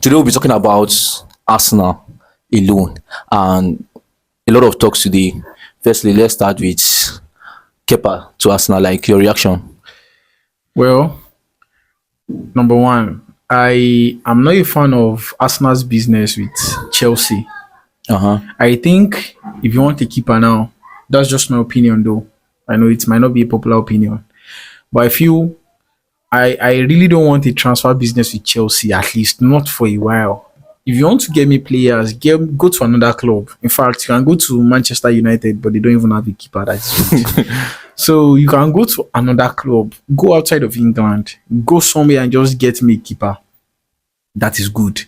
Today we'll be talking about Arsenal alone and a lot of talks today. Firstly, let's start with Kepa to Arsenal. Like your reaction. Well, number one, I am not a fan of Arsenal's business with Chelsea. Uh huh. I think if you want a keeper now, that's just my opinion though. I know it might not be a popular opinion, but I feel I really don't want a transfer business with Chelsea, at least not for a while. If you want to get me players, go to another club. In fact, you can go to Manchester United, but they don't even have a keeper that's good. So you can go to another club, go outside of England, go somewhere and just get me a keeper. That is good.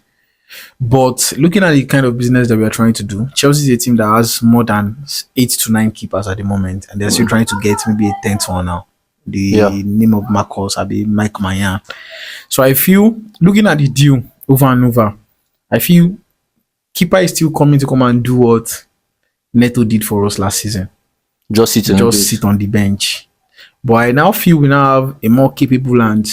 But looking at the kind of business that we are trying to do, Chelsea is a team that has more than 8 to 9 keepers at the moment, and they're still trying to get maybe a 10th one now. The Yeah. name of Marcos, I be Mike Mayan. So I feel looking at the deal over and over, I feel keeper is still coming to come and do what Neto did for us last season. Just sit in the Just base sit on the bench. But I now feel we now have a more capable hand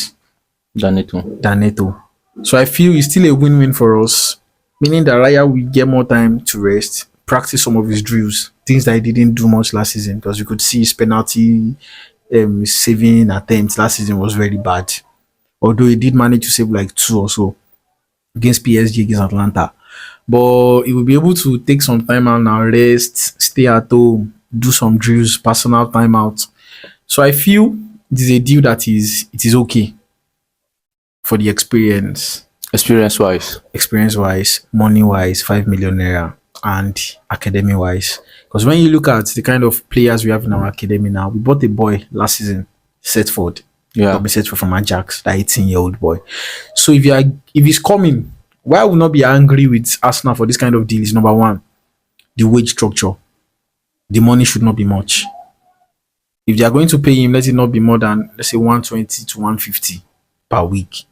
than it too. than Neto. So I feel it's still a win-win for us, meaning that Raya will get more time to rest, practice some of his drills, things that he didn't do much last season because you could see his penalty saving attempts last season was very bad. Although he did manage to save like two or so against PSG, against Atlanta. But he will be able to take some time out now, rest, stay at home, do some drills, personal time out. So I feel it is a deal that is okay for the Experience wise. experience wise, money wise, 5 million naira, and academy wise. Because when you look at the kind of players we have in our academy now, we bought a boy last season, Setford. Yeah. Bobby Setford from Ajax, that 18-year-old boy. So if he's coming, why I would not be angry with Arsenal for this kind of deal is number one, the wage structure. The money should not be much. If they are going to pay him, let it not be more than let's say 120 to 150 per week.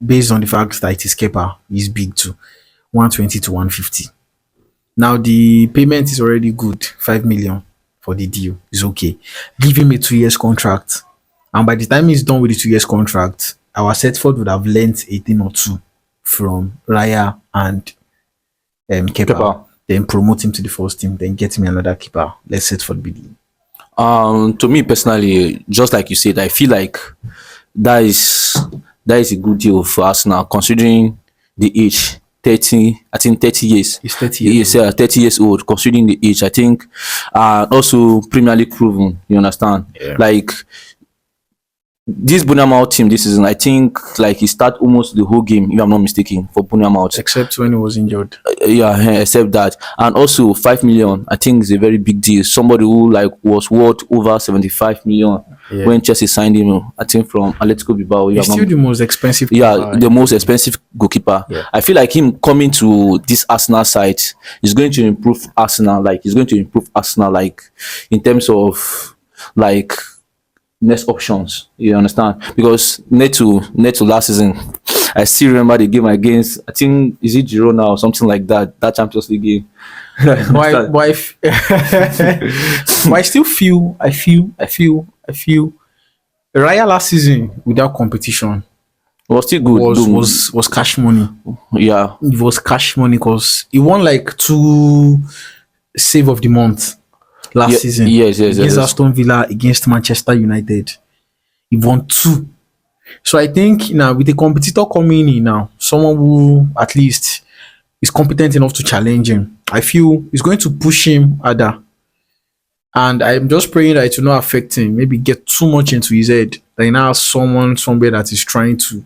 Based on the fact that it is Kepa, he's big too. 120 to 150. Now the payment is already good, 5 million for the deal. Is okay. Give him a 2 years contract. And by the time he's done with the 2 years contract, our Setford would have lent 18 or 2 from Raya and Kepa. Kepa. Then promote him to the first team, then get me another keeper. Let's Setford be the To me personally, just like you said, I feel like that is that is a good deal for Arsenal considering the age. 30, I think 30 years. He's 30 He years is 30 years old, considering the age. I think also Premier League proven, you understand? Yeah. Like this Bournemouth team this season, I think like he start almost the whole game, if I'm not mistaken, for Bournemouth. except when he was injured. Yeah, except that. And also 5 million, I think is a very big deal. Somebody who like was worth over 75 million Yeah. when Chelsea signed him, I think from Atletico Bilbao. He's still the most expensive Yeah, keeper. the most expensive goalkeeper. Yeah. I feel like him coming to this Arsenal side is going to improve Arsenal. Like he's going to improve Arsenal, like in terms of like next options. You understand? Because Neto last season, I still remember the game against, I think is it Girona or something like that. That Champions League game. But I still feel Raya last season without competition It was still good. was though. was cash money. Yeah. It was cash money because he won like 2 save of the month last season. Yes. Against Aston Villa, against Manchester United. He won 2. So I think now with a competitor coming in now, someone who at least is competent enough to challenge him, I feel it's going to push him harder. And I'm just praying that it will not affect him, maybe get too much into his head. That he now has someone somewhere that is trying to.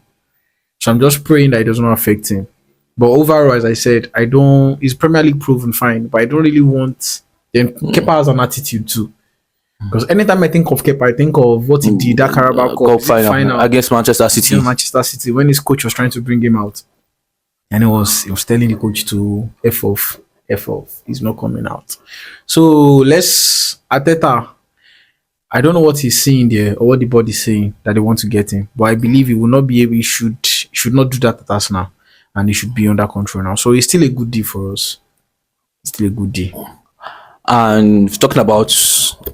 So I'm just praying that it does not affect him. But overall, as I said, I don't. He's Premier League proven fine, but I don't really want. Then Kepa has an attitude too. Because anytime I think of Kepa, I think of what he did that Carabao Cup Cup final against Manchester City. against Manchester City when his coach was trying to bring him out, and he was telling the coach to f off. He's not coming out. So let's Ateta. I don't know what he's saying there or what the body's saying that they want to get him, but I believe he will not be able. He should not do that at Arsenal, and he should be under control now. So it's still a good deal for us. It's still a good deal. And talking about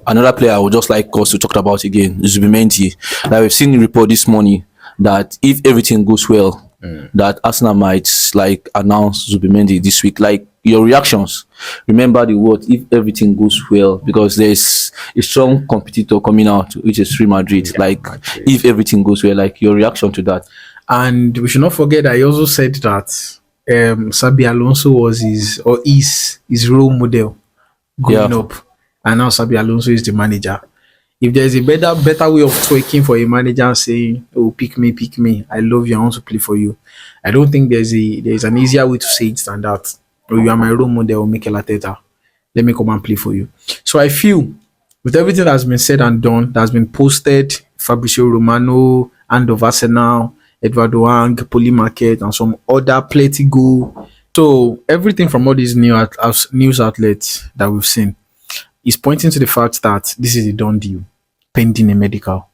another player, I would just like us to talk about again, Zubimendi. Like we've seen the report this morning that if everything goes well, that Arsenal might like announce Zubimendi this week. Like your reactions. Remember the word if everything goes well, because there's a strong competitor coming out, which is Real Madrid. Like Madrid. if everything goes well, like your reaction to that. And we should not forget that he also said that Sabi Alonso was his or is his role model growing Yeah. up, and now Sabi Alonso is the manager. If there's a better way of twerking for a manager and saying, "Oh, pick me, I love you, I want to play for you," I don't think there's an easier way to say it than that. Oh, you are my role model, Mikel Arteta. Let me come and play for you. So I feel with everything that's been said and done, that's been posted, Fabrizio Romano, and of Arsenal, Eduardo Ang, Polymarket, and some other plenty go. So everything from all these news outlets that we've seen is pointing to the fact that this is a done deal, pending a medical.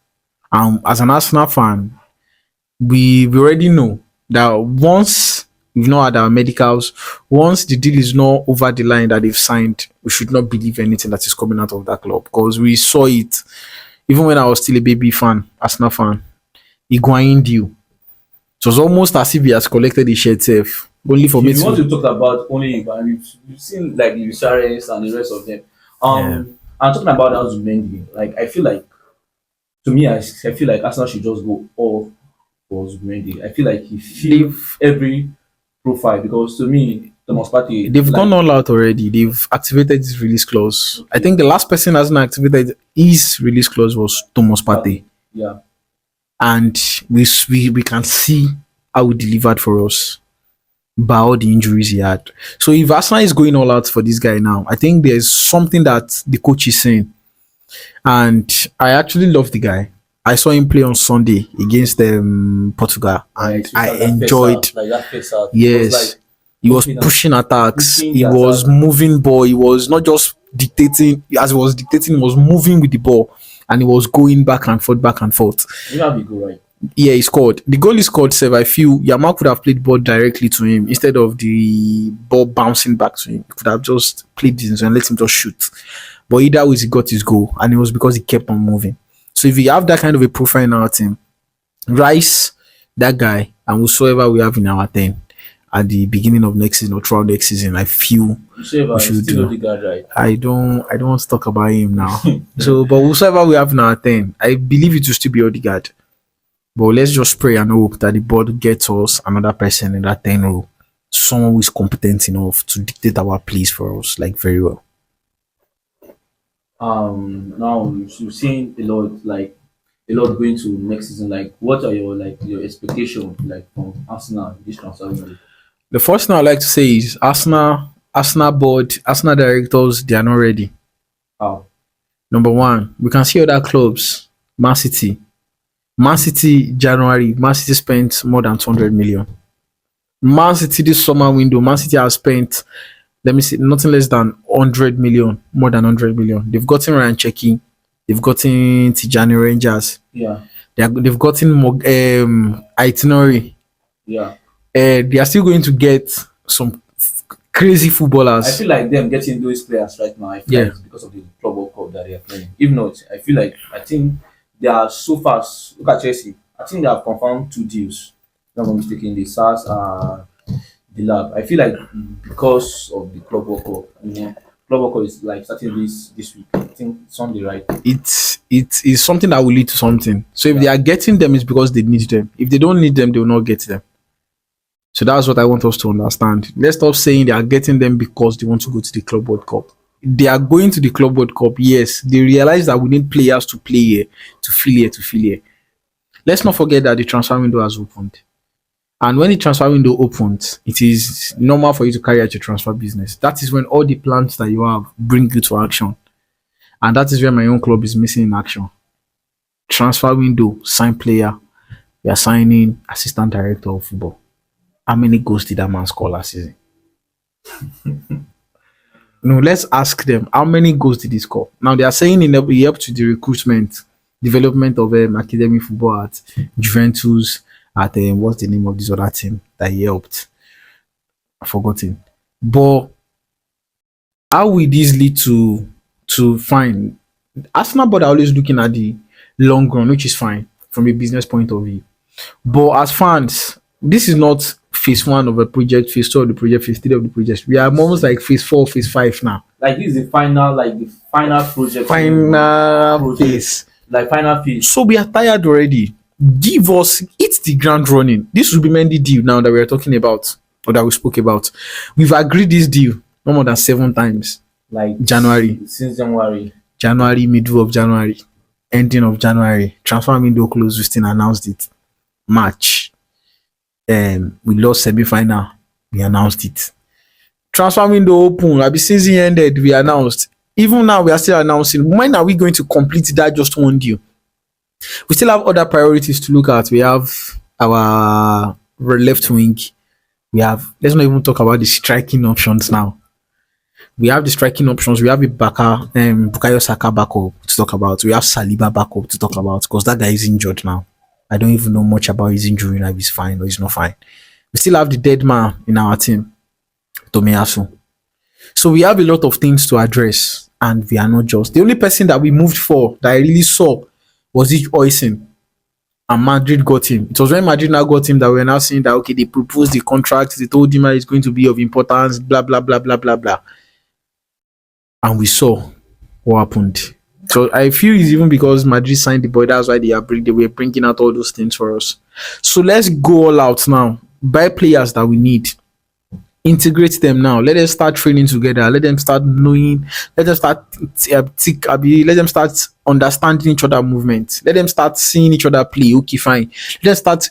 As an Arsenal fan, we already know that once we've not had our medicals, once the deal is not over the line that they've signed, we should not believe anything that is coming out of that club, because we saw it even when I was still a baby fan, Arsenal fan. Higuain deal. It was almost as if he has collected the shirt safe, only for me If you want to. to talk about only Ivan, we've seen like the Suarez and the rest of them. Yeah. I'm talking about that Zubimendi. Like I feel like to me, I feel like Arsenal should just go all for Zubimendi. I feel like he filled every profile, because to me, Thomas Partey, They've like, gone all out already. They've activated his release clause. I think the last person hasn't activated his release clause was Thomas Partey, yeah, and we can see how he delivered for us by all the injuries he had. So if Arsenal is going all out for this guy now, I think there's something that the coach is saying, and I actually love the guy. I saw him play on Sunday against Portugal, and I enjoyed. like that face out. Yes, he was pushing attacks. pushing He the was attack. moving ball. He was not just dictating. As he was dictating, he was moving with the ball, and he was going back and forth, back and forth. You know how we go, right? Yeah, he scored. The goal he scored, save. I feel Yamal could have played the ball directly to him instead of the ball bouncing back to him. He could have just played this and let him just shoot. But either way, he got his goal, and it was because he kept on moving. So if you have that kind of a profile in our team, Rice, that guy, and whosoever we have in our team at the beginning of next season or throughout next season, I feel You say we about should still do. the guard, right? I don't want to talk about him now. So, but whosoever we have in our team, I believe it will still be Odegaard. But let's just pray and hope that the board gets us another person in that 10 row. Someone who is competent enough to dictate our plays for us, like very well. Now you've seen a lot going to next season. Like, what are your expectations like from Arsenal this transfer window? The first thing I'd like to say is Arsenal board, Arsenal directors, they are not ready. How? Number one, we can see other clubs, Man City. Man City, January, Man City spent more than 200 million. Man City, this summer window, Man City has spent, let me see, nothing less than 100 million, more than 100 million. They've gotten Ryan Checky, they've gotten Tijani Rangers, Yeah, they've gotten Itinerary. yeah. They are still going to get some crazy I footballers. feel like them getting those players right now. I feel Yeah. like it's because of the Club World Cup that they are playing. If not, I think they are so fast. Look at Chelsea. I think they have confirmed 2 deals. If I'm not mistaken, the SARS the lab. I feel like because of the Club World Cup, Club World Cup is like starting this week. I think Sunday, right? It is something that will lead to something. So if they Yeah. are getting them, it's because they need them. If they don't need them, they will not get them. So that's what I want us to understand. Let's stop saying they are getting them because they want to go to the Club World Cup. They are going to the Club World Cup. Yes, they realize that we need players to play here, to feel here, to feel here. Let's not forget that the transfer window has opened. And when the transfer window opens, it is normal for you to carry out your transfer business. That is when all the plans that you have bring you to action. And that is where my own club is missing in action. Transfer window, sign player. We are signing assistant director of football. How many goals did that man score last season? No, let's ask them how many goals did he score. Now they are saying he helped with the recruitment, development of academy football at Juventus, at what's the name of this other team that he helped? I've forgotten. But how will this lead to find Arsenal board are always looking at the long run, which is fine from a business point of view. But as fans, This is not phase one of a project, phase two of the project, phase three of the project. We are almost like phase four, phase five now. Like this is the final project. Final phase. Like final phase. So we are tired already. Give us, hit the ground running. This will be Mendy deal now that we are talking about, or that we spoke about. We've agreed this deal no more than 7 times. Like January, since January. middle of January, ending of January. Transfer window closed. We still announced it. March, we lost semi-final. We announced it. Transfer window open. Abi season ended. We announced. Even now, we are still announcing. When are we going to complete that just one deal? We still have other priorities to look at. We have our left wing. We have. Let's not even talk about the striking options now. We have the striking options. We have a Bukayo Saka backup to talk about. We have Saliba backup to talk about because that guy is injured now. I don't even know much about his injury, if he's fine or he's not fine. We still have the dead man in our team, Tomiyasu. So we have a lot of things to address, and we are not just the only person that we moved for that I really saw was it Oisin, and Madrid got him. It was when Madrid now got him that we are now seeing that okay, they proposed the contract, they told him that it's going to be of importance, blah blah blah blah blah blah, and we saw what happened. So I feel it's even because Madrid signed the boy, that's why they were bringing out all those things for us. So let's go all out now. Buy players that we need. Integrate them now. Let them start training together. Let them start knowing. Let them start let them start understanding each other movement. Let them start seeing each other play. Okay, fine. Let them start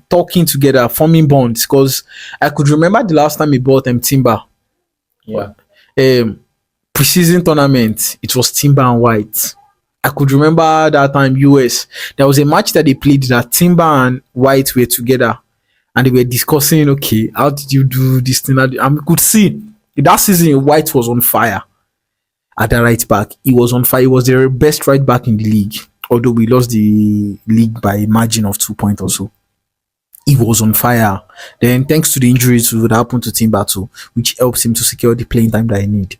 talking together, forming bonds. Because I could remember the last time we bought Timber. Yeah. Preseason tournament, it was Timber and White. I could remember that time US. There was a match that they played that Timber and White were together, and they were discussing, okay, how did you do this thing? And we could see that season White was on fire at the right back. He was on fire. He was the best right back in the league, although we lost the league by a margin of 2 points or so. He was on fire. Then, thanks to the injuries that happened to Timber too, which helps him to secure the playing time that he need.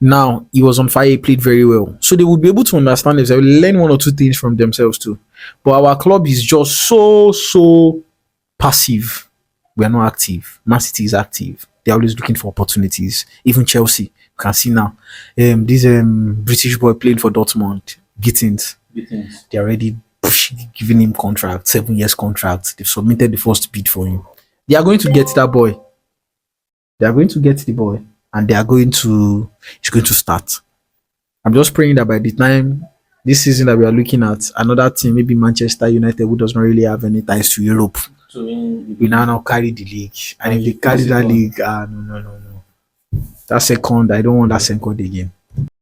Now he was on fire, he played very well. So they would be able to understand themselves, learn 1 or 2 things from themselves too. But our club is just so passive. We are not active. Man City is active. They're always looking for opportunities. Even Chelsea, you can see now. This British boy playing for Dortmund, Gittins. They're already giving him contract, 7 years contract. They've submitted the first bid for him. They are going to get that boy. They are going to get the boy. And he's going to start. I'm just praying that by the time this season that we are looking at, another team, maybe Manchester United, who does not really have any ties to Europe, we now carry the league. And if they carry that league, no. That second, I don't want that second again.